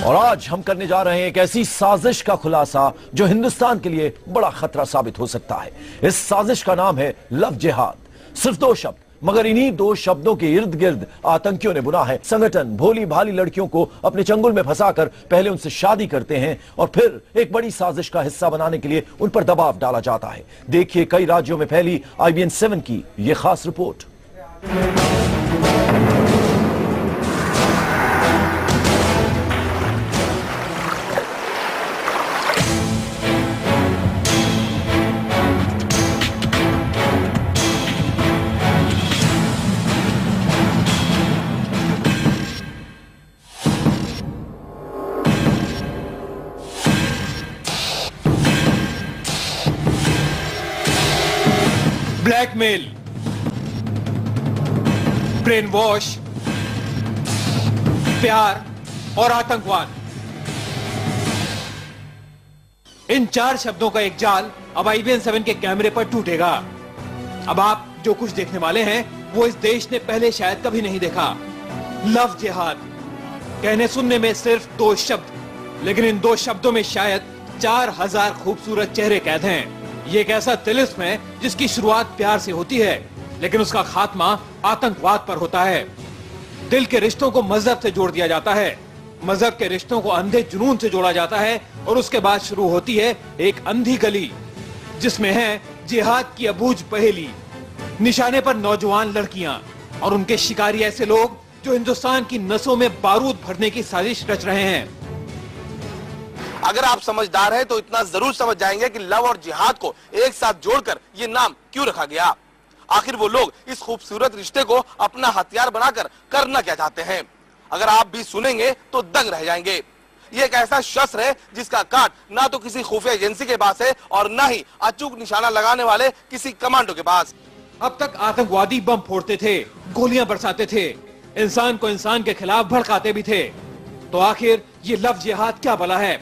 और आज हम करने जा रहे हैं एक ऐसी साजिश का खुलासा जो हिंदुस्तान के लिए बड़ा खतरा साबित हो सकता है। इस साजिश का नाम है लव जिहाद। सिर्फ 2 शब्द, मगर इन्हीं 2 शब्दों के इर्द गिर्द आतंकियों ने बुना है संगठन। भोली भाली लड़कियों को अपने चंगुल में फंसाकर पहले उनसे शादी करते हैं और फिर एक बड़ी साजिश का हिस्सा बनाने के लिए उन पर दबाव डाला जाता है। देखिए कई राज्यों में फैली IBN 7 की यह खास रिपोर्ट। ब्लैकमेल, ब्रेन वॉश, प्यार और आतंकवाद, इन 4 शब्दों का एक जाल अब IBN 7 के कैमरे पर टूटेगा। अब आप जो कुछ देखने वाले हैं वो इस देश ने पहले शायद कभी नहीं देखा। लव जिहाद कहने सुनने में सिर्फ 2 शब्द, लेकिन इन 2 शब्दों में शायद 4000 खूबसूरत चेहरे कैद हैं। ये एक ऐसा तिलिस्म है जिसकी शुरुआत प्यार से होती है, लेकिन उसका खात्मा आतंकवाद पर होता है। दिल के रिश्तों को मजहब से जोड़ दिया जाता है, मजहब के रिश्तों को अंधे जुनून से जोड़ा जाता है और उसके बाद शुरू होती है एक अंधी गली जिसमें है जिहाद की अबूझ पहेली। निशाने पर नौजवान लड़कियां और उनके शिकारी ऐसे लोग जो हिंदुस्तान की नसों में बारूद भरने की साजिश रच रहे हैं। अगर आप समझदार हैं तो इतना जरूर समझ जाएंगे कि लव और जिहाद को एक साथ जोड़कर ये नाम क्यों रखा गया। आखिर वो लोग इस खूबसूरत रिश्ते को अपना हथियार बनाकर करना क्या चाहते हैं। अगर आप भी सुनेंगे तो दंग रह जाएंगे। ये एक ऐसा शस्त्र है जिसका काट ना तो किसी खुफिया एजेंसी के पास है और ना ही अचूक निशाना लगाने वाले किसी कमांडो के पास। अब तक आतंकवादी बम फोड़ते थे, गोलियां बरसाते थे, इंसान को इंसान के खिलाफ भड़काते भी थे, तो आखिर ये लव जिहाद क्या भला है?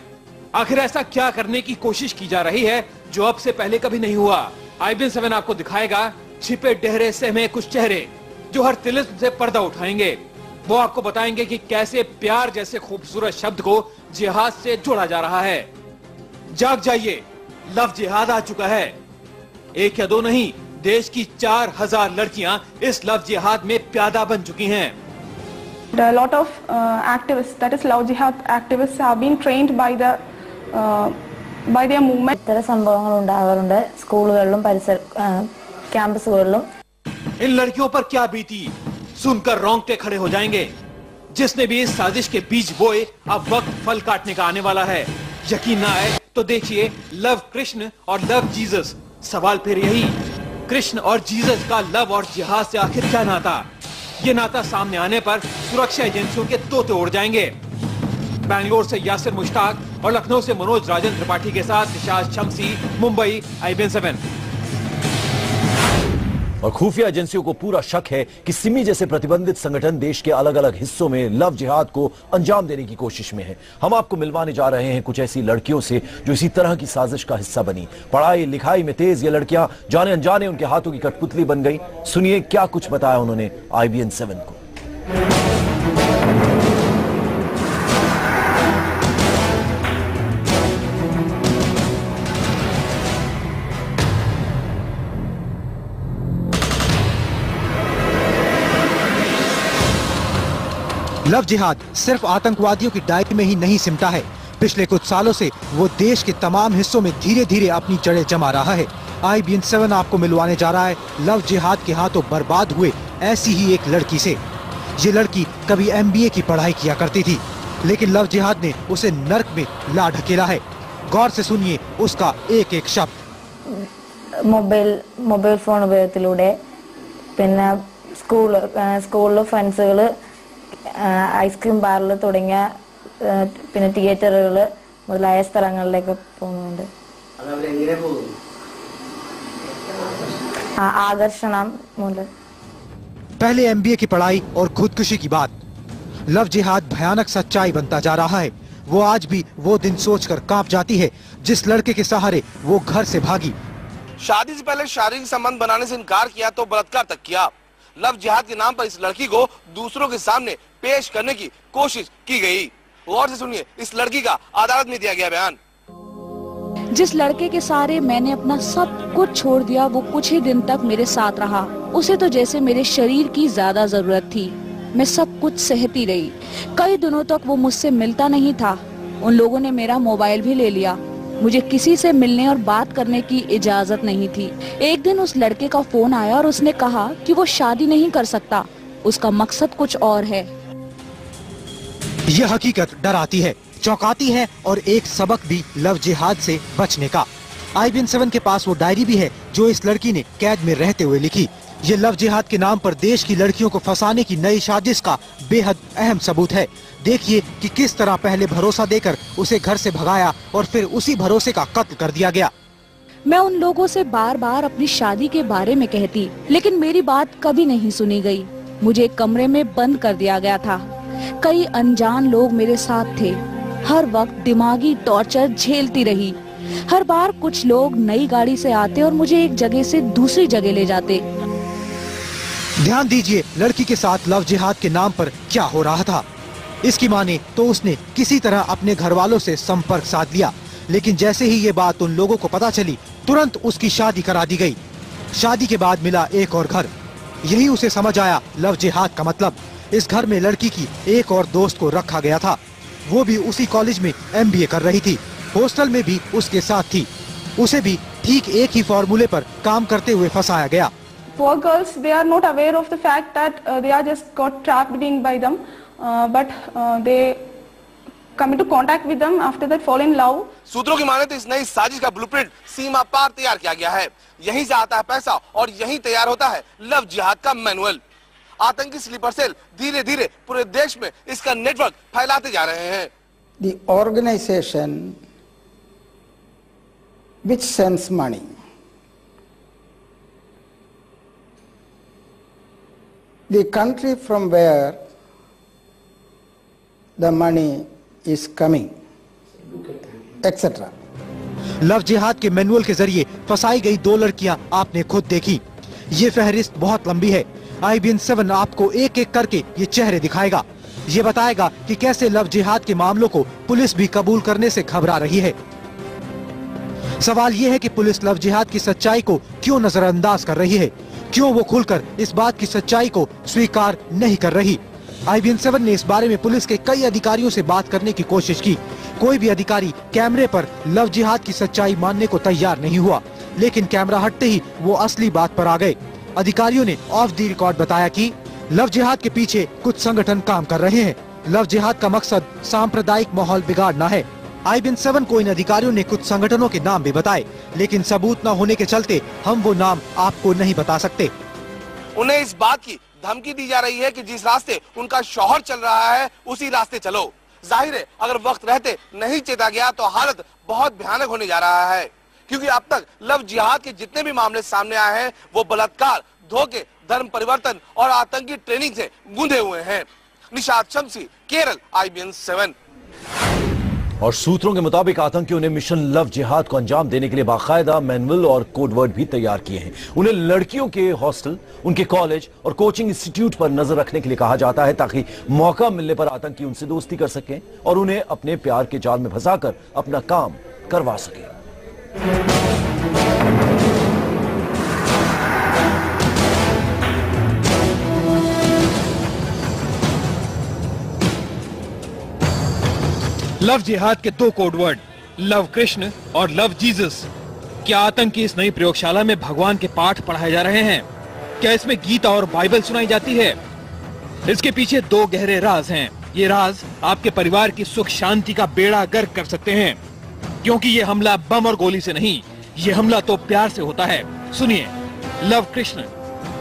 आखिर ऐसा क्या करने की कोशिश की जा रही है जो अब से पहले कभी नहीं हुआ? IBN 7 आपको दिखाएगा छिपे डहरे सहमे कुछ चेहरे जो हर तिलिस्म से पर्दा उठाएंगे। वो आपको बताएंगे कि कैसे प्यार जैसे खूबसूरत शब्द को जिहाद से जोड़ा जा रहा है। जाग जाइए, लव जिहाद आ चुका है। 1 या 2 नहीं, देश की 4000 लड़कियां इस लव जिहाद में प्यादा बन चुकी हैं। A lot of activists, that is love jihad activists, have been trained by their movement. ഇത്തരം സംഭവങ്ങൾ ഉണ്ടാകാറുണ്ട് സ്കൂളുകളിലും പരിസര ക്യാമ്പസുകളിലും। इन लड़कियों पर क्या बीती सुनकर रोंगटे खड़े हो जाएंगे। जिसने भी इस साजिश के बीज बोए अब वक्त फल काटने का आने वाला है। यकीन ना आए तो देखिए लव कृष्ण और लव जीसस। सवाल फिर यही, कृष्ण और जीसस का लव और जिहाद से आखिर क्या नाता? ये नाता सामने आने पर सुरक्षा एजेंसियों के तोते उड़ जाएंगे। बैंगलोर से यासिर मुश्ताक और लखनऊ से मनोज राजन त्रिपाठी के साथ निशाद शम्सी, मुंबई, IBN 7। और खुफिया एजेंसियों को पूरा शक है कि सिमी जैसे प्रतिबंधित संगठन देश के अलग अलग हिस्सों में लव जिहाद को अंजाम देने की कोशिश में है। हम आपको मिलवाने जा रहे हैं कुछ ऐसी लड़कियों से जो इसी तरह की साजिश का हिस्सा बनी। पढ़ाई लिखाई में तेज ये लड़कियां जाने अनजाने उनके हाथों की कठपुतली बन गई। सुनिए क्या कुछ बताया उन्होंने IBN 7 को। लव जिहाद सिर्फ आतंकवादियों की डायरी में ही नहीं सिमटा है। पिछले कुछ सालों से वो देश के तमाम हिस्सों में धीरे धीरे अपनी जड़ें जमा रहा है। IBN 7 आपको मिलवाने जा रहा है लव जिहाद के हाथों बर्बाद हुए ऐसी ही एक लड़की से। ये लड़की कभी MBA की पढ़ाई किया करती थी, लेकिन लव जिहाद ने उसे नर्क में ला ढकेला है। गौर से सुनिए उसका एक एक शब्द। മൊബൈൽ ഫോൺ ഉപയോഗത്തിലൂടെ പിന്നെ സ്കൂളിലെ ഫ്രണ്ട്സുകള് ഐസ്ക്രീം ബാറിൽ തുടങ്ങിയ പിന്നെ തിയേറ്ററുകൾ മുതലായ സ്ഥലങ്ങളിലേക്ക് പോകുന്നുണ്ട്। आकर्षण मूल्य। पहले MBA की पढ़ाई और खुदकुशी की बात। लव जिहाद भयानक सच्चाई बनता जा रहा है। वो आज भी वो दिन सोचकर कांप जाती है जिस लड़के के सहारे वो घर से भागी। शादी से पहले शारीरिक संबंध बनाने से इनकार किया तो बलात्कार तक किया। लव जिहाद के नाम पर इस लड़की को दूसरों के सामने पेश करने की कोशिश की गई। गौर से सुनिए इस लड़की का अदालत में दिया गया बयान। जिस लड़के के सहारे मैंने अपना सब कुछ छोड़ दिया, वो कुछ ही दिन तक मेरे साथ रहा। उसे तो जैसे मेरे शरीर की ज्यादा जरूरत थी। मैं सब कुछ सहती रही। कई दिनों तक वो मुझसे मिलता नहीं था। उन लोगों ने मेरा मोबाइल भी ले लिया। मुझे किसी से मिलने और बात करने की इजाजत नहीं थी। एक दिन उस लड़के का फोन आया और उसने कहा कि वो शादी नहीं कर सकता, उसका मकसद कुछ और है। यह हकीकत डराती है, चौंकाती है और एक सबक भी लव जिहाद से बचने का। IBN 7 के पास वो डायरी भी है जो इस लड़की ने कैद में रहते हुए लिखी। ये लव जिहाद के नाम पर देश की लड़कियों को फंसाने की नई साजिश का बेहद अहम सबूत है। देखिए कि किस तरह पहले भरोसा देकर उसे घर से भगाया और फिर उसी भरोसे का कत्ल कर दिया गया। मैं उन लोगों से बार बार अपनी शादी के बारे में कहती, लेकिन मेरी बात कभी नहीं सुनी गई। मुझे एक कमरे में बंद कर दिया गया था। कई अनजान लोग मेरे साथ थे। हर वक्त दिमागी टॉर्चर झेलती रही। हर बार कुछ लोग नई गाड़ी से आते और मुझे एक जगह से दूसरी जगह ले जाते। ध्यान दीजिए लड़की के साथ लव जिहाद के नाम पर क्या हो रहा था। इसकी माने तो उसने किसी तरह अपने घर वालों से संपर्क साध लिया, लेकिन जैसे ही ये बात उन लोगों को पता चली, तुरंत उसकी शादी करा दी गई। शादी के बाद मिला एक और घर। यही उसे समझ आया लव जिहाद का मतलब। इस घर में लड़की की एक और दोस्त को रखा गया था। वो भी उसी कॉलेज में MBA कर रही थी। हॉस्टल में भी उसके साथ थी। उसे भी ठीक एक ही फॉर्मूले पर काम करते हुए फंसाया गया। Poor girls, they are not aware of the fact that they are just got trapped in by them, but they come into contact with them, after that fall in love. सूत्रों की माने तो इस नई साजिश का ब्लूप्रिंट सीमा पार तैयार किया गया है। यहीं से आता है पैसा और यहीं तैयार होता है लव जिहाद का मैनुअल। आतंकी स्लीपर सेल धीरे धीरे पूरे देश में इसका नेटवर्क फैलाते जा रहे हैं। The organization which sends money, the country from where the money is coming, etc. Love जिहाद के मैनुअल के जरिए फंसाई गई 2 लड़कियां आपने खुद देखी। ये फहरिस्त बहुत लंबी है। IBN 7 आपको एक एक करके ये चेहरे दिखाएगा। ये बताएगा कि कैसे लव जिहाद के मामलों को पुलिस भी कबूल करने से घबरा रही है। सवाल ये है कि पुलिस लव जिहाद की सच्चाई को क्यों नजरअंदाज कर रही है, क्यों वो खुलकर इस बात की सच्चाई को स्वीकार नहीं कर रही। IBN 7 ने इस बारे में पुलिस के कई अधिकारियों से बात करने की कोशिश की। कोई भी अधिकारी कैमरे पर लव जिहाद की सच्चाई मानने को तैयार नहीं हुआ, लेकिन कैमरा हटते ही वो असली बात पर आ गए। अधिकारियों ने ऑफ द रिकॉर्ड बताया कि लव जिहाद के पीछे कुछ संगठन काम कर रहे हैं। लव जिहाद का मकसद सांप्रदायिक माहौल बिगाड़ना है। IBN 7 को इन अधिकारियों ने कुछ संगठनों के नाम भी बताए, लेकिन सबूत न होने के चलते हम वो नाम आपको नहीं बता सकते। उन्हें इस बात की धमकी दी जा रही है कि जिस रास्ते उनका शौहर चल रहा है उसी रास्ते चलो। जाहिर है अगर वक्त रहते नहीं चेता गया तो हालत बहुत भयानक होने जा रहा है, क्योंकि अब तक लव जिहाद के जितने भी मामले सामने आए हैं वो बलात्कार, धोखे, धर्म परिवर्तन और आतंकी ट्रेनिंग से गूंधे हुए हैं। निशात शम्सी, केरल, IBN 7। और सूत्रों के मुताबिक आतंकियों ने मिशन लव जिहाद को अंजाम देने के लिए बाकायदा मैनुअल और कोडवर्ड भी तैयार किए हैं। उन्हें लड़कियों के हॉस्टल, उनके कॉलेज और कोचिंग इंस्टीट्यूट पर नजर रखने के लिए कहा जाता है, ताकि मौका मिलने पर आतंकी उनसे दोस्ती कर सकें और उन्हें अपने प्यार के जाल में फंसाकर अपना काम करवा सकें। लव जिहाद के 2 कोडवर्ड, लव कृष्ण और लव जीसस। क्या आतंकी इस नई प्रयोगशाला में भगवान के पाठ पढ़ाए जा रहे हैं? क्या इसमें गीता और बाइबल सुनाई जाती है? इसके पीछे 2 गहरे राज हैं। ये राज आपके परिवार की सुख शांति का बेड़ा गर्क कर सकते हैं, क्योंकि ये हमला बम और गोली से नहीं, ये हमला तो प्यार से होता है। सुनिए, लव कृष्ण,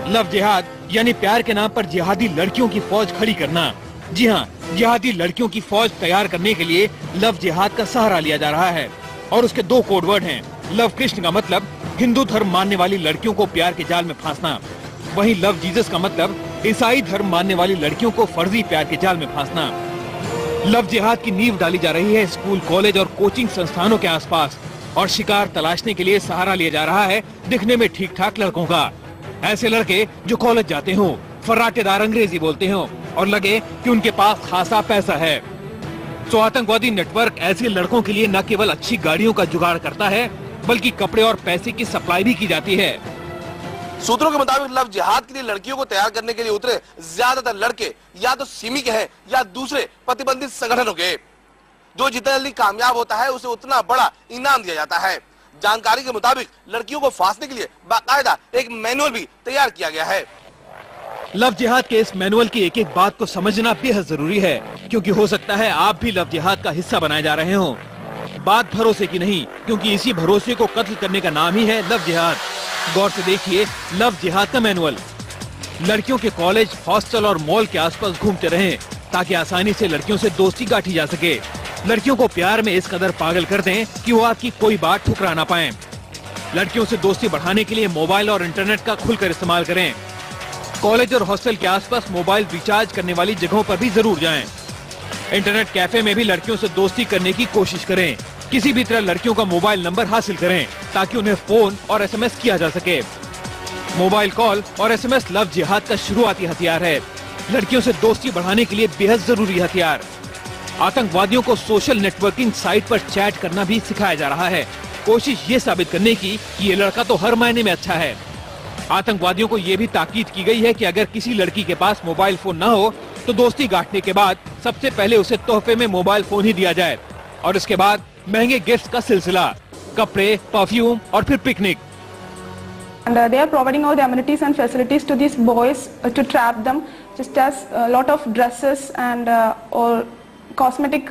लव जिहाद यानी प्यार के नाम पर जिहादी लड़कियों की फौज खड़ी करना। जी हाँ, जिहादी लड़कियों की फौज तैयार करने के लिए लव जिहाद का सहारा लिया जा रहा है। और उसके 2 कोडवर्ड हैं। लव कृष्ण का मतलब हिंदू धर्म मानने वाली लड़कियों को प्यार के जाल में फांसना, वहीं लव जीसस का मतलब ईसाई धर्म मानने वाली लड़कियों को फर्जी प्यार के जाल में फांसना। लव जिहाद की नींव डाली जा रही है स्कूल, कॉलेज और कोचिंग संस्थानों के आसपास, और शिकार तलाशने के लिए सहारा लिया जा रहा है दिखने में ठीक ठाक लड़कों का। ऐसे लड़के जो कॉलेज जाते हो, फर्राटेदार अंग्रेजी बोलते हो और लगे कि उनके पास खासा पैसा है। तो आतंकवादी नेटवर्क ऐसे लड़कों के लिए न केवल अच्छी गाड़ियों का जुगाड़ करता है, बल्कि कपड़े और पैसे की सप्लाई भी की जाती है। सूत्रों के मुताबिक लव जिहाद के लिए लड़कियों को तैयार करने के लिए उतरे ज्यादातर लड़के या तो सिमी के हैं या दूसरे प्रतिबंधित संगठनों के। जो जितना जल्दी कामयाब होता है उसे उतना बड़ा इनाम दिया जाता है। जानकारी के मुताबिक लड़कियों को फांसने के लिए बाकायदा एक मैनुअल भी तैयार किया गया है। लव जिहाद के इस मैनुअल की एक एक बात को समझना बेहद जरूरी है, क्योंकि हो सकता है आप भी लव जिहाद का हिस्सा बनाए जा रहे हों। बात भरोसे की नहीं, क्योंकि इसी भरोसे को कत्ल करने का नाम ही है लव जिहाद। गौर से देखिए लव जिहाद का मैनुअल। लड़कियों के कॉलेज, हॉस्टल और मॉल के आसपास घूमते रहें, ताकि आसानी से लड़कियों से दोस्ती गांठी जा सके। लड़कियों को प्यार में इस कदर पागल कर दें कि वो आपकी कोई बात ठुकरा ना पाएं। लड़कियों से दोस्ती बढ़ाने के लिए मोबाइल और इंटरनेट का खुलकर इस्तेमाल करें। कॉलेज और हॉस्टल के आसपास मोबाइल रिचार्ज करने वाली जगहों पर भी जरूर जाएं। इंटरनेट कैफे में भी लड़कियों से दोस्ती करने की कोशिश करें। किसी भी तरह लड़कियों का मोबाइल नंबर हासिल करें, ताकि उन्हें फोन और SMS किया जा सके। मोबाइल कॉल और SMS लव जिहाद का शुरुआती हथियार है, लड़कियों से दोस्ती बढ़ाने के लिए बेहद जरूरी हथियार। आतंकवादियों को सोशल नेटवर्किंग साइट पर चैट करना भी सिखाया जा रहा है, कोशिश ये साबित करने की कि ये लड़का तो हर मायने में अच्छा है। आतंकवादियों को ये भी ताकीद की गई है कि अगर किसी लड़की के पास मोबाइल फोन न हो तो दोस्ती गांठने के बाद सबसे पहले उसे तोहफे में मोबाइल फोन ही दिया जाए, और इसके बाद महंगे गिफ्ट का सिलसिला, कपड़े, परफ्यूम और फिर picnic. And they are providing all the amenities and facilities to these boys to trap them, just as a lot of dresses and or cosmetic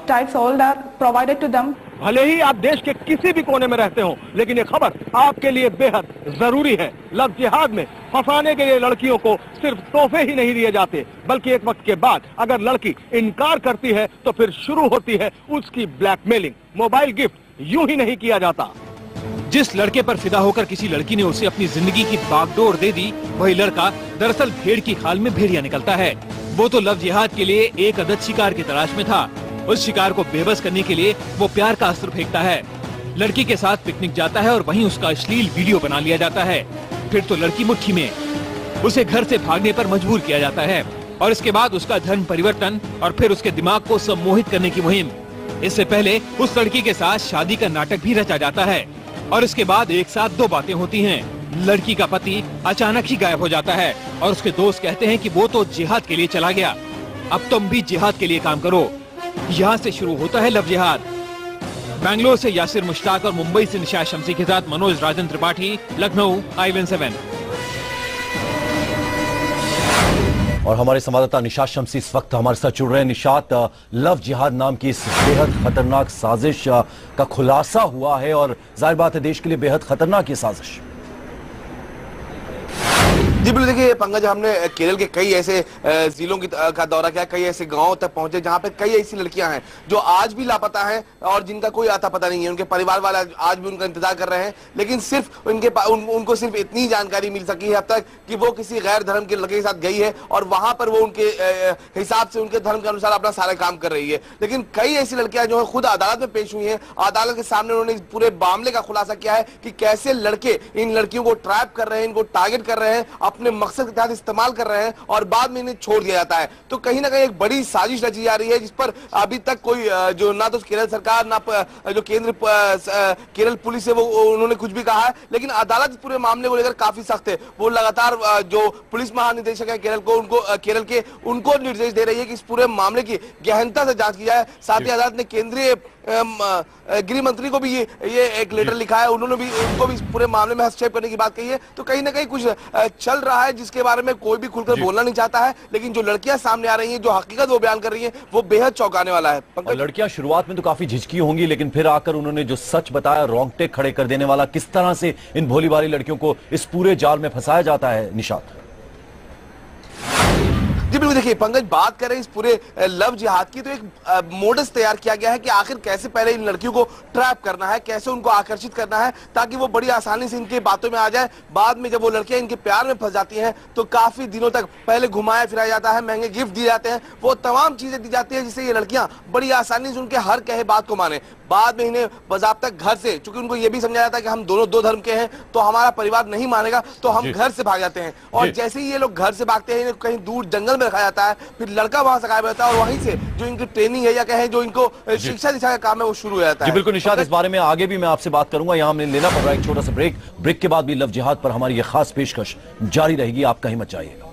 types all are provided to them. भले ही आप देश के किसी भी कोने में रहते हो, लेकिन ये खबर आपके लिए बेहद जरूरी है। लव जिहाद में फंसाने के लिए लड़कियों को सिर्फ तोहफे ही नहीं दिए जाते, बल्कि एक वक्त के बाद अगर लड़की इनकार करती है तो फिर शुरू होती है उसकी ब्लैकमेलिंग। मोबाइल गिफ्ट यूं ही नहीं किया जाता। जिस लड़के पर फिदा होकर किसी लड़की ने उसे अपनी जिंदगी की बागडोर दे दी, वही लड़का दरअसल भेड़ की खाल में भेड़िया निकलता है। वो तो लव जिहाद के लिए एक अदद शिकार की तलाश में था। उस शिकार को बेबस करने के लिए वो प्यार का अस्त्र फेंकता है। लड़की के साथ पिकनिक जाता है और वहीं उसका अश्लील वीडियो बना लिया जाता है। फिर तो लड़की मुट्ठी में, उसे घर से भागने पर मजबूर किया जाता है, और इसके बाद उसका धर्म परिवर्तन और फिर उसके दिमाग को सम्मोहित करने की मुहिम। इससे पहले उस लड़की के साथ शादी का नाटक भी रचा जाता है, और इसके बाद एक साथ दो बातें होती हैं। लड़की का पति अचानक ही गायब हो जाता है और उसके दोस्त कहते हैं कि वो तो जिहाद के लिए चला गया, अब तुम भी जिहाद के लिए काम करो। यहाँ से शुरू होता है लव जिहाद। बैंगलोर से यासिर मुश्ताक और मुंबई से निशात शम्सी के साथ मनोज राजन त्रिपाठी, लखनऊ, IVN7। और हमारे संवाददाता निशात शम्सी इस वक्त हमारे साथ जुड़ रहे हैं। निशात, लव जिहाद नाम की इस बेहद खतरनाक साजिश का खुलासा हुआ है, और जाहिर बात है देश के लिए बेहद खतरनाक ये साजिश। जी बिल्कुल, देखिए पंकज, हमने केरल के कई ऐसे जिलों का दौरा किया, कई ऐसे गांवों तक पहुंचे जहां पे कई ऐसी लड़कियां हैं जो आज भी लापता हैं और जिनका कोई आता पता नहीं है। उनके परिवार वाले आज भी उनका इंतजार कर रहे हैं, लेकिन सिर्फ उनको सिर्फ इतनी जानकारी मिल सकी है अब तक कि वो किसी गैर धर्म के लड़के के साथ गई है और वहां पर वो उनके हिसाब से, उनके धर्म के अनुसार अपना सारा काम कर रही है। लेकिन कई ऐसी लड़कियां जो है खुद अदालत में पेश हुई है। अदालत के सामने उन्होंने पूरे मामले का खुलासा किया है कि कैसे लड़के इन लड़कियों को ट्रैप कर रहे हैं, इनको टारगेट कर रहे हैं, अपने मकसद के तहत इस्तेमाल कर रहे हैं और बाद में इन्हें छोड़ दिया जाता है। तो कहीं ना कहीं एक बड़ी साजिश रची जा रही है, जिस पर अभी तक कोई जो ना तो केरल सरकार ना जो केरल पुलिस है वो उन्होंने कुछ भी कहा है। लेकिन अदालत पूरे मामले को लेकर काफी सख्त है। वो लगातार जो पुलिस महानिदेशक है केरल के उनको निर्देश दे रही है कि इस पूरे मामले की गहनता से जांच की जाए। साथ ही अदालत ने केंद्रीय गृह मंत्री को भी ये एक लेटर लिखा है, उनको भी इस पूरे मामले में हस्तक्षेप करने की बात कही है। तो कहीं ना कहीं कुछ चल रहा है जिसके बारे में कोई भी खुलकर बोलना नहीं चाहता है, लेकिन जो लड़कियां सामने आ रही हैं, जो हकीकत वो बयान कर रही हैं, वो बेहद चौंकाने वाला है। और लड़कियां शुरुआत में तो काफी झिझकी होंगी, लेकिन फिर आकर उन्होंने जो सच बताया, रोंगटे खड़े कर देने वाला, किस तरह से इन भोली भाली लड़कियों को इस पूरे जाल में फंसाया जाता है। निशात जी बिल्कुल, देखिए पंकज, बात करें इस पूरे लव जिहाद की तो एक मोडस तैयार किया गया है कि आखिर कैसे पहले इन लड़कियों को ट्रैप करना है, कैसे उनको आकर्षित करना है ताकि वो बड़ी आसानी से इनके बातों में आ जाए। बाद में जब वो लड़कियां इनके प्यार में फंस जाती हैं तो काफी दिनों तक पहले घुमाया फिराया जाता है, महंगे गिफ्ट दिए जाते हैं, वो तमाम चीजें दी जाती है जिससे ये लड़कियां बड़ी आसानी से उनके हर कहे बात को माने। बाद में इन्हें बाज़ाब्ता घर से, चूंकि उनको ये भी समझा जाता है कि हम दोनों दो धर्म के हैं तो हमारा परिवार नहीं मानेगा, तो हम घर से भाग जाते हैं। और जैसे ही ये लोग घर से भागते हैं, इन्हें कहीं दूर जंगल में में रखा जाता है, फिर लड़का वहां से गायब रहता है और वहीं से जो इनकी ट्रेनिंग है या कहें जो इनको शिक्षा दीक्षा का काम है वो शुरू हो जाता है। जी बिल्कुल निशात, इस बारे में आगे भी मैं आपसे बात करूंगा। यहाँ हमें लेना पड़ रहा है एक छोटा सा ब्रेक। ब्रेक के बाद भी लव जिहाद पर हमारी ये खास पेशकश जारी रहेगी, आप कहीं मत जाइएगा।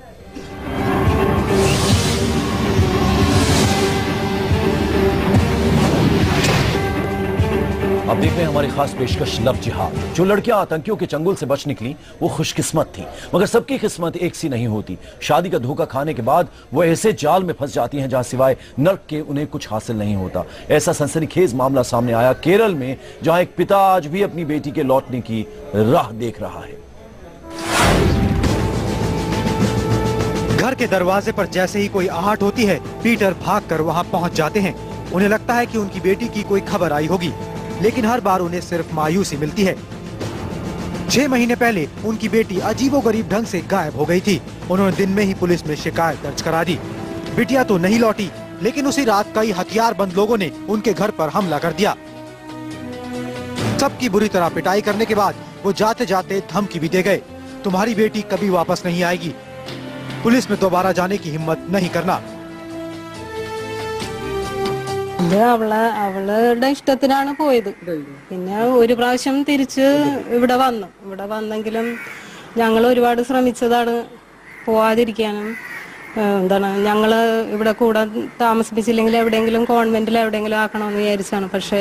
अब देखते हैं हमारी खास पेशकश लव जिहाद। जो लड़कियां आतंकियों के चंगुल से बच निकली वो खुशकिस्मत थी, मगर सबकी किस्मत एक सी नहीं होती। शादी का धोखा खाने के बाद वो ऐसे जाल में फंस जाती हैं जहां सिवाय नर्क के उन्हें कुछ हासिल नहीं होता। ऐसा सनसनीखेज मामला सामने आया केरल में, जहां एक पिता आज भी अपनी बेटी के लौटने की राह देख रहा है। घर के दरवाजे पर जैसे ही कोई आहट होती है, पीटर भागकर वहां पहुंच जाते हैं। उन्हें लगता है कि उनकी बेटी की कोई खबर आई होगी, लेकिन हर बार उन्हें सिर्फ मायूसी मिलती है। 6 महीने पहले उनकी बेटी अजीबोगरीब ढंग से गायब हो गई थी। उन्होंने दिन में ही पुलिस में शिकायत दर्ज करा दी। बिटिया तो नहीं लौटी, लेकिन उसी रात कई हथियारबंद लोगों ने उनके घर पर हमला कर दिया। सबकी बुरी तरह पिटाई करने के बाद वो जाते जाते धमकी भी दे गए, तुम्हारी बेटी कभी वापस नहीं आएगी, पुलिस में दोबारा जाने की हिम्मत नहीं करना। അവളുടെ ഇഷ്ടത്തിനാണ് പോയത്. പിന്നെ ഒരു പ്രാവശ്യം തിരിച്ച് ഇവിടെ വന്നെങ്കിലും ഞങ്ങൾ ഒരുപാട് ശ്രമിച്ചതാണ് പോവാതിരിക്കാനും. എന്താണ് ഞങ്ങള് ഇവിടെ കൂടെ താമസിപ്പിച്ചില്ലെങ്കിൽ എവിടെയെങ്കിലും കോൺവെന്റിൽ എവിടെയെങ്കിലും ആക്കണമെന്ന് വിചാരിച്ചാണ്. പക്ഷേ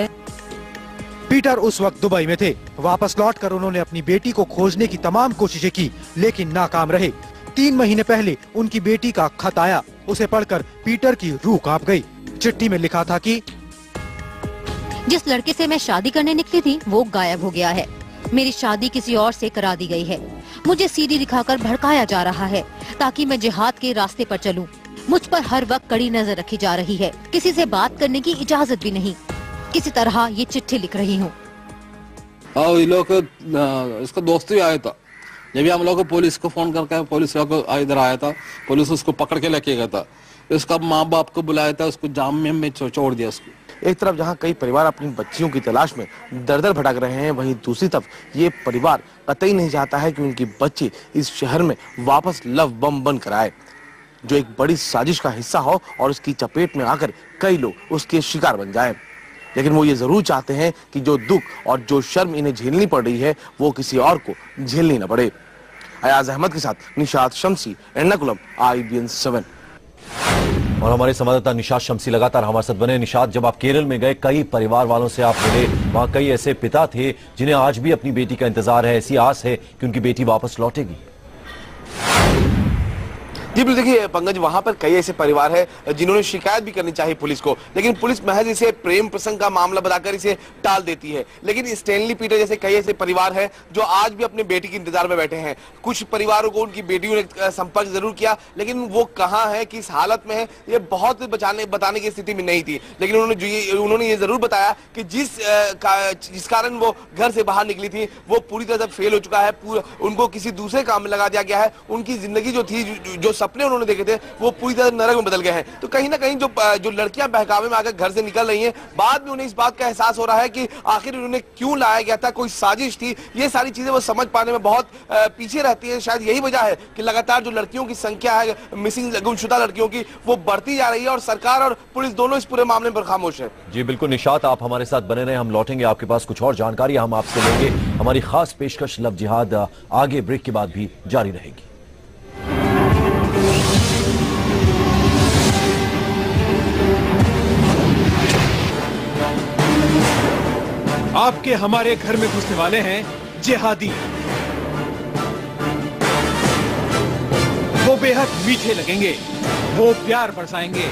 पीटर उस वक्त दुबई में थे। वापस लौटकर उन्होंने अपनी बेटी को खोजने की तमाम कोशिशें की, लेकिन नाकाम रहे। 3 महीने पहले उनकी बेटी का खत आया। उसे पढ़कर पीटर की रूह कांप गई। चिट्ठी में लिखा था कि जिस लड़के से मैं शादी करने निकली थी वो गायब हो गया है। मेरी शादी किसी और से करा दी गई है। मुझे सीडी दिखाकर भड़काया जा रहा है ताकि मैं जिहाद के रास्ते पर चलूं। मुझ पर हर वक्त कड़ी नजर रखी जा रही है। किसी से बात करने की इजाजत भी नहीं। किसी तरह ये चिट्ठी लिख रही हूँ। ये लोग इसका दोस्त भी आया था। जब हम लोग पुलिस को फोन करके पुलिस लोग इधर आया था, पुलिस उसको पकड़ के लेके गया था। उसका माँ बाप को बुलाया था, उसको जाम में छोड़ दिया उसको। एक तरफ जहां कई परिवार अपनी बच्चियों की तलाश में दर-दर भटक रहे हैं, वहीं दूसरी तरफ ये परिवार कतई नहीं चाहता है कि उनकी बच्ची इस शहर में वापस लव बम बनकर आए, जो एक बड़ी साजिश का हिस्सा हो और उसकी चपेट में आकर कई लोग उसके शिकार बन जाएं। लेकिन वो ये जरूर चाहते हैं कि जो दुख और जो शर्म इन्हें झेलनी पड़ रही है वो किसी और को झेलनी न पड़े। अयाज अहमद के साथ निशात शमसी, एर्नाकुलम, IBN 7। और हमारे संवाददाता निशात शमसी लगातार हमारे साथ बने। निशात, जब आप केरल में गए, कई परिवार वालों से आप मिले, वहाँ कई ऐसे पिता थे जिन्हें आज भी अपनी बेटी का इंतजार है, ऐसी आस है कि उनकी बेटी वापस लौटेगी। जी बिल्कुल, देखिए पंकज, वहां पर कई ऐसे परिवार है जिन्होंने शिकायत भी करनी चाहिए पुलिस को, लेकिन पुलिस महज इसे प्रेम प्रसंग का मामला बताकर इसे टाल देती है। लेकिन स्टैनली पीटर जैसे कई ऐसे परिवार हैं जो आज भी अपने बेटी के इंतजार में बैठे हैं। कुछ परिवारों को उनकी बेटियों ने संपर्क जरूर किया, लेकिन वो कहाँ है, किस हालत में है, ये बहुत बताने की स्थिति में नहीं थी। लेकिन उन्होंने ये जरूर बताया कि जिस कारण वो घर से बाहर निकली थी वो पूरी तरह से फेल हो चुका है। उनको किसी दूसरे काम में लगा दिया गया है। उनकी जिंदगी जो थी, जो सपने उन्होंने देखे थे, वो पूरी तरह नरक में बदल गए हैं। तो कहीं ना कहीं जो लड़कियां बहकावे में आकर घर से निकल रही हैं, बाद में उन्हें इस बात का एहसास हो रहा है कि आखिर उन्हें क्यों लाया गया था, कोई साजिश थी। ये सारी चीजें वो समझ पाने में बहुत पीछे रहती है। शायद यही वजह है कि लगातार जो लड़कियों की संख्या है, मिसिंग गुमशुदा लड़कियों की, वो बढ़ती जा रही है और सरकार और पुलिस दोनों इस पूरे मामले पर खामोश है। जी बिल्कुल निशात, आप हमारे साथ बने रहे, हम लौटेंगे आपके पास कुछ और जानकारी हम आपसे लेंगे। हमारी खास पेशकश लव जिहाद आगे ब्रेक के बाद भी जारी रहेगी। आपके हमारे घर में घुसने वाले हैं जिहादी। वो बेहद मीठे लगेंगे, वो प्यार बरसाएंगे,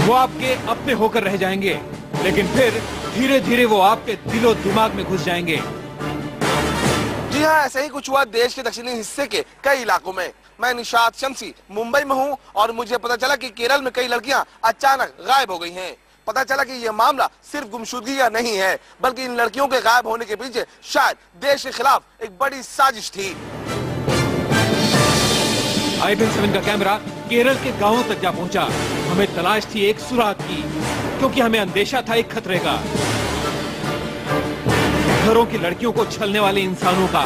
वो आपके अपने होकर रह जाएंगे, लेकिन फिर धीरे धीरे वो आपके दिलो दिमाग में घुस जाएंगे। जी हाँ, ऐसा ही कुछ हुआ देश के दक्षिणी हिस्से के कई इलाकों में। मैं निशात शमसी मुंबई में हूँ और मुझे पता चला कि केरल में कई लड़कियां अचानक गायब हो गई हैं। पता चला कि यह मामला सिर्फ गुमशुदगी का नहीं है, बल्कि इन लड़कियों के गायब होने के पीछे शायद देश के खिलाफ एक बड़ी साजिश थी। IBN 7 का कैमरा केरल के गांवों तक जा पहुंचा। हमें तलाश थी एक सुराग की, क्योंकि हमें अंदेशा था एक खतरे का। घरों की लड़कियों को छलने वाले इंसानों का।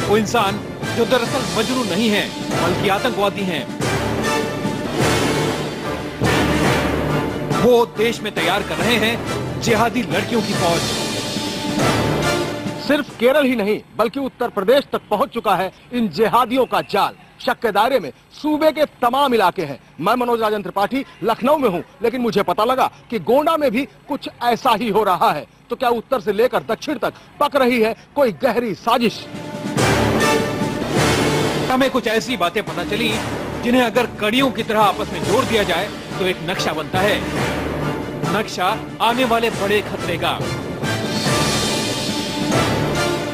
वो इंसान जो दरअसल मजनू नहीं हैं, बल्कि आतंकवादी हैं। वो देश में तैयार कर रहे हैं जिहादी लड़कियों की फौज। सिर्फ केरल ही नहीं बल्कि उत्तर प्रदेश तक पहुंच चुका है इन जिहादियों का जाल। शक के दायरे में सूबे के तमाम इलाके हैं। मैं मनोज राजन त्रिपाठी लखनऊ में हूं, लेकिन मुझे पता लगा कि गोंडा में भी कुछ ऐसा ही हो रहा है। तो क्या उत्तर से लेकर दक्षिण तक पक रही है कोई गहरी साजिश? हमें कुछ ऐसी बातें पता चली जिन्हें अगर कड़ियों की तरह आपस में जोड़ दिया जाए तो एक नक्शा बनता है। नक्शा आने वाले बड़े खतरे का।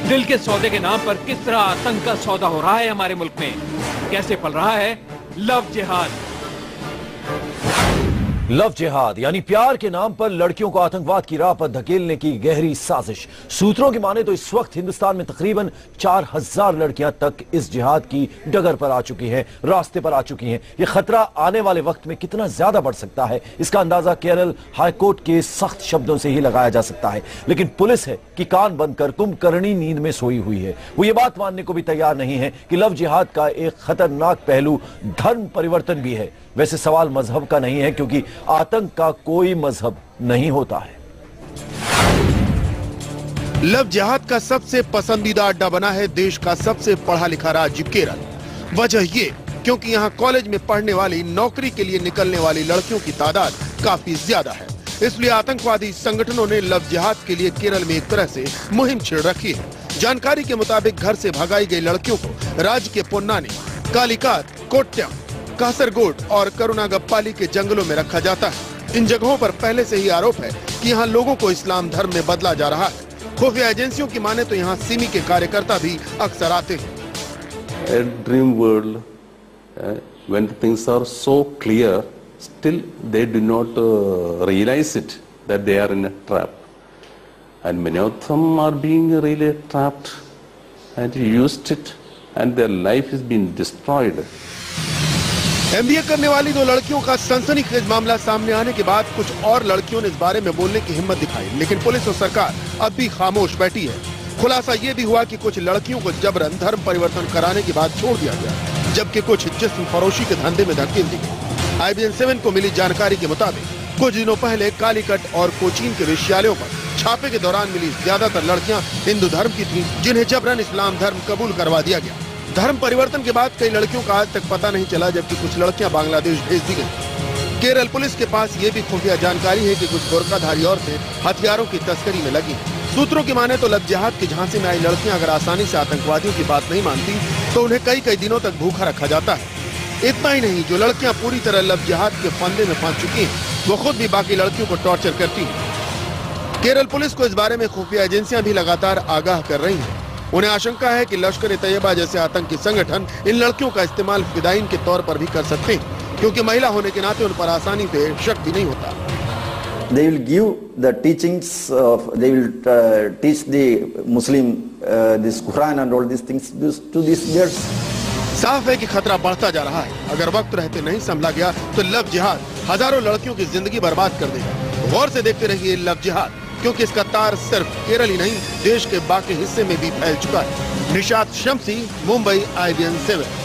दिल के सौदे के नाम पर किस तरह आतंक का सौदा हो रहा है हमारे मुल्क में, कैसे पल रहा है लव जिहाद। लव जिहाद यानी प्यार के नाम पर लड़कियों को आतंकवाद की राह पर धकेलने की गहरी साजिश। सूत्रों की माने तो इस वक्त हिंदुस्तान में तकरीबन 4000 लड़कियां तक इस जिहाद की डगर पर आ चुकी हैं, रास्ते पर आ चुकी हैं। यह खतरा आने वाले वक्त में कितना ज्यादा बढ़ सकता है, इसका अंदाजा केरल हाईकोर्ट के सख्त शब्दों से ही लगाया जा सकता है। लेकिन पुलिस है कि कान बंद कर कुंभकर्णी नींद में सोई हुई है। वो ये बात मानने को भी तैयार नहीं है कि लव जिहाद का एक खतरनाक पहलू धर्म परिवर्तन भी है। वैसे सवाल मजहब का नहीं है, क्योंकि आतंक का कोई मजहब नहीं होता है। लव जिहाद का सबसे पसंदीदा अड्डा बना है देश का सबसे पढ़ा लिखा राज्य केरल। वजह ये क्योंकि यहाँ कॉलेज में पढ़ने वाली, नौकरी के लिए निकलने वाली लड़कियों की तादाद काफी ज्यादा है। इसलिए आतंकवादी संगठनों ने लव जिहाद के लिए केरल में एक तरह से मुहिम छेड़ रखी है। जानकारी के मुताबिक घर से भगाई गई लड़कियों को राज्य के पोन्नानी, कालिकात, कोट्यम, कासरगोड और करुणागप्पाली के जंगलों में रखा जाता है। इन जगहों पर पहले से ही आरोप है कि यहाँ लोगों को इस्लाम धर्म में बदला जा रहा है। खुफिया एजेंसियों की माने तो यहाँ सिमी के कार्यकर्ता भी अक्सर आते हैं। A dream world, when things are so clear, still they do not realize it that they are in a trap, and many of them are being really trapped and used it, and their life is being destroyed. MBA करने वाली दो लड़कियों का सनसनीखेज मामला सामने आने के बाद कुछ और लड़कियों ने इस बारे में बोलने की हिम्मत दिखाई, लेकिन पुलिस और सरकार अब भी खामोश बैठी है। खुलासा ये भी हुआ कि कुछ लड़कियों को जबरन धर्म परिवर्तन कराने के बाद छोड़ दिया गया, जबकि कुछ जिस्म फरोशी के धंधे में धकेल दी गई। IBN 7 को मिली जानकारी के मुताबिक कुछ दिनों पहले कालीकट और कोचीन के वेश्यालयों पर छापे के दौरान मिली ज्यादातर लड़कियां हिंदू धर्म की थीं, जिन्हें जबरन इस्लाम धर्म कबूल करवा दिया गया। धर्म परिवर्तन के बाद कई लड़कियों का आज तक पता नहीं चला, जबकि कुछ लड़कियां बांग्लादेश भेज दी गई। केरल पुलिस के पास ये भी खुफिया जानकारी है कि कुछ गोरखाधारी औरतें हथियारों की तस्करी में लगी। सूत्रों की माने तो लव जिहाद की झांसे में आई लड़कियां अगर आसानी से आतंकवादियों की बात नहीं मानती तो उन्हें कई दिनों तक भूखा रखा जाता है। इतना ही नहीं, जो लड़कियां पूरी तरह लव जिहाद के फंदे में फंस चुकी हैं, वो खुद भी बाकी लड़कियों को टॉर्चर करती हैं। केरल पुलिस को इस बारे में खुफिया एजेंसियां भी लगातार आगाह कर रही हैं। उन्हें आशंका है कि लश्कर ए तैयबा जैसे आतंकी संगठन इन लड़कियों का इस्तेमाल फिदायीन के तौर पर भी कर सकते हैं, क्योंकि महिला होने के नाते उन पर आसानी से शक भी नहीं होता। They will give the teachings of, they will teach the Muslim this Quran and all these things to these girls. साफ है कि खतरा बढ़ता जा रहा है। अगर वक्त रहते नहीं संभला गया तो लव जिहाद हजारों लड़कियों की जिंदगी बर्बाद कर देगा। गौर से देखते रहिए लव जिहाद, क्योंकि इसका तार सिर्फ केरल ही नहीं, देश के बाकी हिस्से में भी फैल चुका है। निशात शम्सी, मुंबई, IBN 7।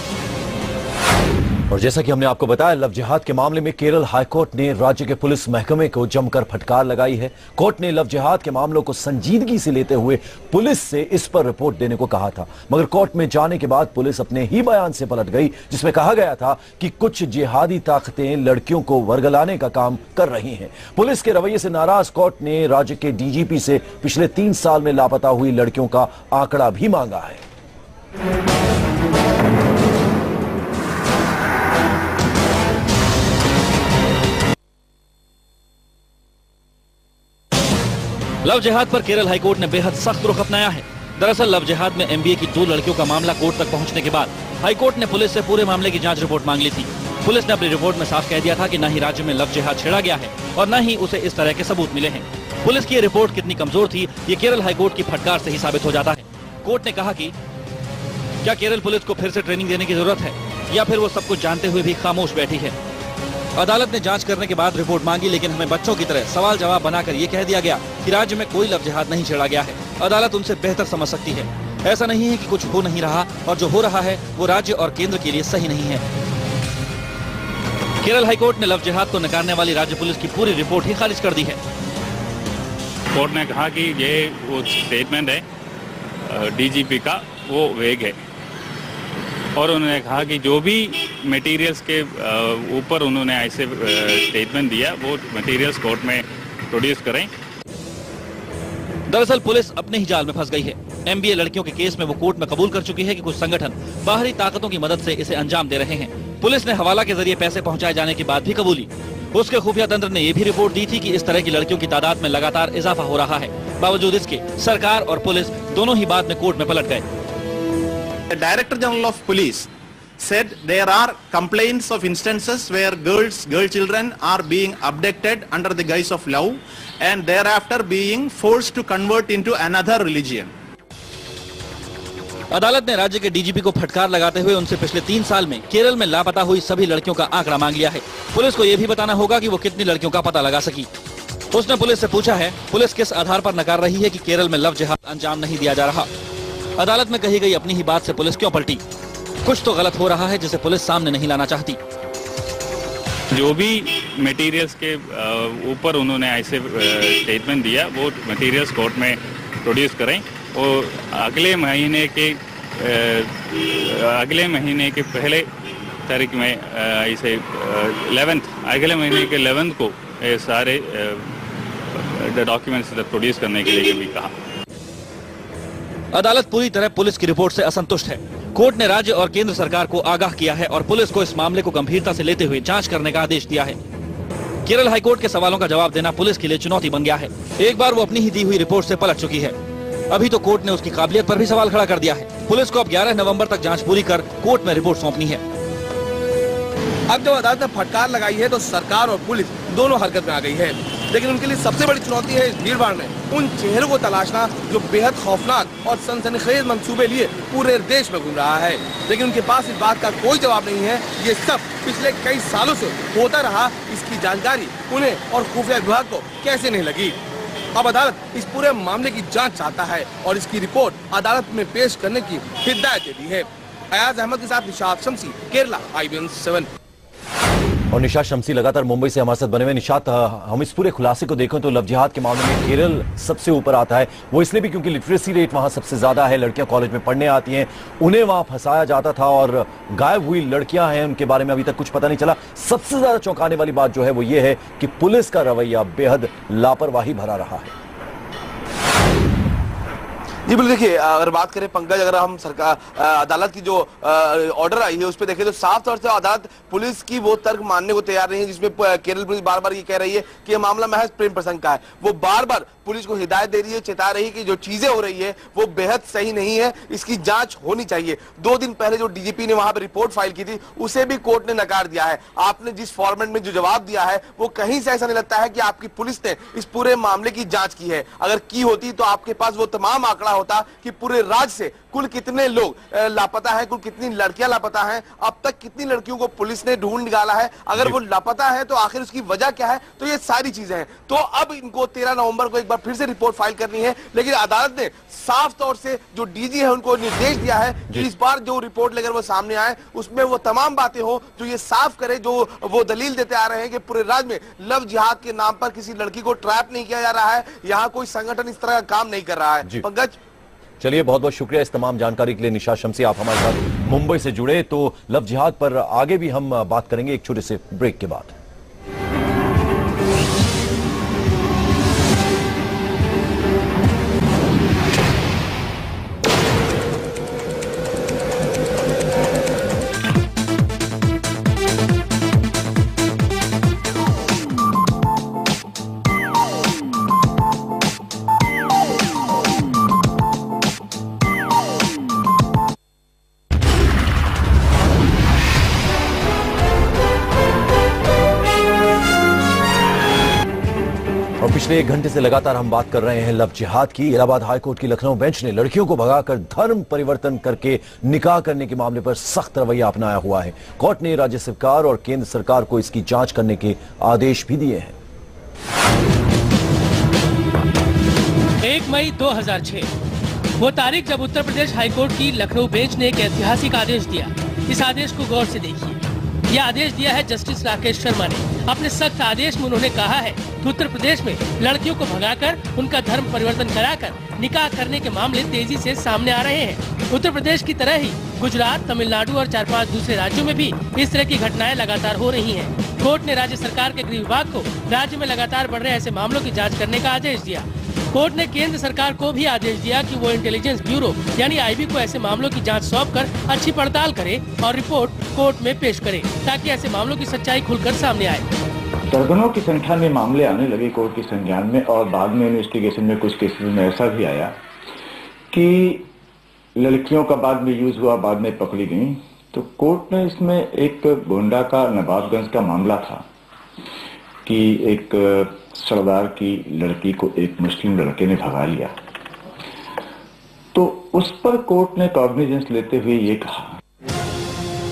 और जैसा कि हमने आपको बताया, लव जिहाद के मामले में केरल हाईकोर्ट ने राज्य के पुलिस महकमे को जमकर फटकार लगाई है। कोर्ट ने लव जिहाद के मामलों को संजीदगी से लेते हुए पुलिस से इस पर रिपोर्ट देने को कहा था, मगर कोर्ट में जाने के बाद पुलिस अपने ही बयान से पलट गई, जिसमें कहा गया था कि कुछ जिहादी ताकतें लड़कियों को वर्गलाने का काम कर रही हैं। पुलिस के रवैये से नाराज कोर्ट ने राज्य के DGP से पिछले 3 साल में लापता हुई लड़कियों का आंकड़ा भी मांगा है। लव जिहाद पर केरल हाईकोर्ट ने बेहद सख्त रुख अपनाया है। दरअसल लव जिहाद में MBA की 2 लड़कियों का मामला कोर्ट तक पहुंचने के बाद हाईकोर्ट ने पुलिस से पूरे मामले की जांच रिपोर्ट मांग ली थी। पुलिस ने अपनी रिपोर्ट में साफ कह दिया था कि न ही राज्य में लव जिहाद छेड़ा गया है और न ही उसे इस तरह के सबूत मिले हैं। पुलिस की ये रिपोर्ट कितनी कमजोर थी, ये केरल हाईकोर्ट की फटकार से ही साबित हो जाता है। कोर्ट ने कहा कि क्या केरल पुलिस को फिर से ट्रेनिंग देने की जरूरत है या फिर वो सब कुछ जानते हुए भी खामोश बैठी है। अदालत ने जांच करने के बाद रिपोर्ट मांगी, लेकिन हमें बच्चों की तरह सवाल जवाब बनाकर ये कह दिया गया कि राज्य में कोई लव जिहाद नहीं छेड़ा गया है। अदालत उनसे बेहतर समझ सकती है। ऐसा नहीं है कि कुछ हो नहीं रहा, और जो हो रहा है वो राज्य और केंद्र के लिए सही नहीं है। केरल हाईकोर्ट ने लव जिहाद को नकारने वाली राज्य पुलिस की पूरी रिपोर्ट ही खारिज कर दी है। कोर्ट ने कहा कि ये वो स्टेटमेंट है डीजीपी का, वो वेग है, और उन्होंने कहा कि जो भी मटेरियल्स के ऊपर उन्होंने ऐसे स्टेटमेंट दिया वो मटेरियल्स कोर्ट में प्रोड्यूस करें। दरअसल पुलिस अपने ही जाल में फंस गई है। एमबीए लड़कियों के केस में वो कोर्ट में कबूल कर चुकी है कि कुछ संगठन बाहरी ताकतों की मदद से इसे अंजाम दे रहे हैं। पुलिस ने हवाला के जरिए पैसे पहुंचाए जाने की बात भी कबूली। उसके खुफिया तंत्र ने यह भी रिपोर्ट दी थी कि इस तरह की लड़कियों की तादाद में लगातार इजाफा हो रहा है। बावजूद इसके सरकार और पुलिस दोनों ही बाद में कोर्ट में पलट गए। The Director General of Police said there are complaints of instances where girl children are being abducted under the guise of love and thereafter being forced to convert into another religion. अदालत ने राज्य के DGP को फटकार लगाते हुए उनसे पिछले 3 साल में केरल में लापता हुई सभी लड़कियों का आंकड़ा मांग लिया है। पुलिस को यह भी बताना होगा कि वो कितनी लड़कियों का पता लगा सकी। उसने पुलिस से पूछा है, पुलिस किस आधार पर नकार रही है कि केरल में लव जिहाद अंजाम नहीं दिया जा रहा। अदालत में कही गई अपनी ही बात से पुलिस क्यों पलटी? कुछ तो गलत हो रहा है जिसे पुलिस सामने नहीं लाना चाहती। जो भी मटेरियल्स के ऊपर उन्होंने ऐसे स्टेटमेंट दिया वो मटेरियल्स कोर्ट में प्रोड्यूस करें, और अगले महीने के पहले तारीख में ऐसे 11th अगले महीने के 11th को सारे डॉक्यूमेंट्स प्रोड्यूस करने के लिए भी कहा। अदालत पूरी तरह पुलिस की रिपोर्ट से असंतुष्ट है। कोर्ट ने राज्य और केंद्र सरकार को आगाह किया है और पुलिस को इस मामले को गंभीरता से लेते हुए जांच करने का आदेश दिया है। केरल हाईकोर्ट के सवालों का जवाब देना पुलिस के लिए चुनौती बन गया है। एक बार वो अपनी ही दी हुई रिपोर्ट से पलट चुकी है, अभी तो कोर्ट ने उसकी काबिलियत पर भी सवाल खड़ा कर दिया है। पुलिस को अब 11 नवंबर तक जांच पूरी कर कोर्ट में रिपोर्ट सौंपनी है। अब जब अदालत ने फटकार लगाई है तो सरकार और पुलिस दोनों हरकत में आ गई है, लेकिन उनके लिए सबसे बड़ी चुनौती है इस भीड़-भाड़ में उन चेहरों को तलाशना जो बेहद खौफनाक और सनसनीखेज मंसूबे लिए पूरे देश में घूम रहा है। लेकिन उनके पास इस बात का कोई जवाब नहीं है। ये सब पिछले कई सालों से होता रहा, इसकी जानकारी उन्हें और खुफिया विभाग को कैसे नहीं लगी। अब अदालत इस पूरे मामले की जांच चाहता है और इसकी रिपोर्ट अदालत में पेश करने की हिदायत दे दी है। अयाज अहमद के साथ निशात शमसी, केरला, IBN 7। और निशात शमसी लगातार मुंबई से हमारे साथ बने हुए। निशात, हम इस पूरे खुलासे को देखें तो लव जिहाद के मामले में केरल सबसे ऊपर आता है। वो इसलिए भी क्योंकि लिटरेसी रेट वहां सबसे ज्यादा है। लड़कियां कॉलेज में पढ़ने आती हैं, उन्हें वहां फंसाया जाता था और गायब हुई लड़कियां हैं, उनके बारे में अभी तक कुछ पता नहीं चला। सबसे ज्यादा चौंकाने वाली बात जो है वो ये है कि पुलिस का रवैया बेहद लापरवाही भरा रहा है। जी बिल्कुल, देखिए अगर बात करें पंकज, अगर हम सरकार अदालत की जो ऑर्डर आई है उस पर देखें तो साफ तौर से अदालत पुलिस की वो तर्क मानने को तैयार नहीं है जिसमें केरल पुलिस बार बार ये कह रही है कि ये मामला महज प्रेम प्रसंग का है। वो बार बार पुलिस को हिदायत दे रही है, चेता रही है कि जो चीजें हो रही है वो बेहद सही नहीं है, इसकी जांच होनी चाहिए। 2 दिन पहले जो डीजीपी ने वहां पर रिपोर्ट फाइल की थी उसे भी कोर्ट ने नकार दिया है। आपने जिस फॉर्मेट में जो जवाब दिया है वो कहीं से ऐसा नहीं लगता है कि आपकी पुलिस ने इस पूरे मामले की जांच की है। अगर की होती तो आपके पास वो तमाम आंकड़ा होता कि पूरे राज्य से कुल कितने लोग लापता है, कुल कितनी लड़कियां लापता हैं, अब तक कितनी लड़कियों को पुलिस ने ढूंढ निकाला है, अगर वो लापता है तो आखिर उसकी वजह क्या है। तो ये सारी चीजें हैं। तो अब इनको 13 नवंबर को एक बार फिर से रिपोर्ट फाइल करनी है, लेकिन अदालत ने साफ तौर से जो डीजी है उनको निर्देश दिया है कि इस बार जो रिपोर्ट लेकर वो सामने आए उसमें वो तमाम बातें हो जो ये साफ करे, जो वो दलील देते आ रहे हैं कि पूरे राज्य में लव जिहाद के नाम पर किसी लड़की को ट्रैप नहीं किया जा रहा है, यहाँ कोई संगठन इस तरह का काम नहीं कर रहा है। पंकज, चलिए, बहुत बहुत शुक्रिया इस तमाम जानकारी के लिए निशात शमसी, आप हमारे साथ मुंबई से जुड़े। तो लव जिहाद पर आगे भी हम बात करेंगे एक छोटे से ब्रेक के बाद। पिछले 1 घंटे से लगातार हम बात कर रहे हैं लव जिहाद की। इलाहाबाद हाईकोर्ट की लखनऊ बेंच ने लड़कियों को भगाकर धर्म परिवर्तन करके निकाह करने के मामले पर सख्त रवैया अपनाया हुआ है। कोर्ट ने राज्य सरकार और केंद्र सरकार को इसकी जांच करने के आदेश भी दिए हैं। 1 मई 2006 वो तारीख जब उत्तर प्रदेश हाईकोर्ट की लखनऊ बेंच ने एक ऐतिहासिक आदेश दिया। इस आदेश को गौर से देखिए। यह आदेश दिया है जस्टिस राकेश शर्मा ने। अपने सख्त आदेश में उन्होंने कहा है कि उत्तर प्रदेश में लड़कियों को भगाकर उनका धर्म परिवर्तन कराकर निकाह करने के मामले तेजी से सामने आ रहे हैं। उत्तर प्रदेश की तरह ही गुजरात, तमिलनाडु और 4-5 दूसरे राज्यों में भी इस तरह की घटनाएं लगातार हो रही हैं। कोर्ट ने राज्य सरकार के गृह विभाग को राज्य में लगातार बढ़ रहे ऐसे मामलों की जाँच करने का आदेश दिया। कोर्ट ने केंद्र सरकार को भी आदेश दिया कि वो इंटेलिजेंस ब्यूरो यानी आईबी को ऐसे मामलों की जांच सौंपकर अच्छी पड़ताल करे और रिपोर्ट कोर्ट में पेश करे ताकि ऐसे मामलों की सच्चाई खुलकर सामने आए। दर्जनों की संख्या में मामले आने लगे कोर्ट के संज्ञान में और बाद में इन्वेस्टिगेशन में कुछ केसेस में ऐसा भी आया कि लड़कियों का बाद में यूज हुआ, बाद में पकड़ी गई। तो कोर्ट ने इसमें एक गोंडा का नवाबगंज का मामला था कि एक सरदार की लड़की को एक मुस्लिम लड़के ने भगा लिया। तो उस पर कोर्ट ने कॉग्निजेंस लेते हुए ये कहा।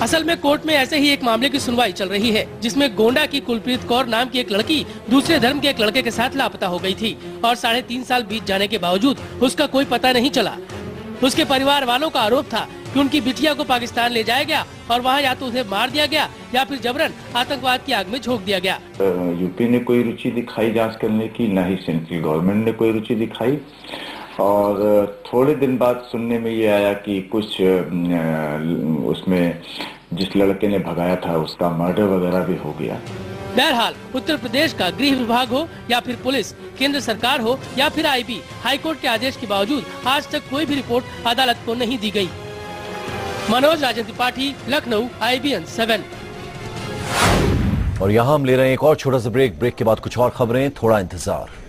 असल में कोर्ट में ऐसे ही एक मामले की सुनवाई चल रही है जिसमें गोंडा की कुलप्रीत कौर नाम की एक लड़की दूसरे धर्म के एक लड़के के साथ लापता हो गई थी और 3.5 साल बीत जाने के बावजूद उसका कोई पता नहीं चला। उसके परिवार वालों का आरोप था कि उनकी बिटिया को पाकिस्तान ले जाया गया और वहां या तो उसे मार दिया गया या फिर जबरन आतंकवाद की आग में झोंक दिया गया। यूपी ने कोई रुचि दिखाई जांच करने की, न ही सेंट्रल गवर्नमेंट ने कोई रुचि दिखाई। और थोड़े दिन बाद सुनने में ये आया कि कुछ उसमें जिस लड़के ने भगाया था उसका मर्डर वगैरह भी हो गया। बहरहाल उत्तर प्रदेश का गृह विभाग हो या फिर पुलिस, केंद्र सरकार हो या फिर आईबी, हाईकोर्ट के आदेश के बावजूद आज तक कोई भी रिपोर्ट अदालत को नहीं दी गई। मनोज राजन त्रिपाठी, लखनऊ, IBN 7। और यहाँ हम ले रहे हैं एक और छोटा सा ब्रेक के बाद कुछ और खबरें, थोड़ा इंतजार।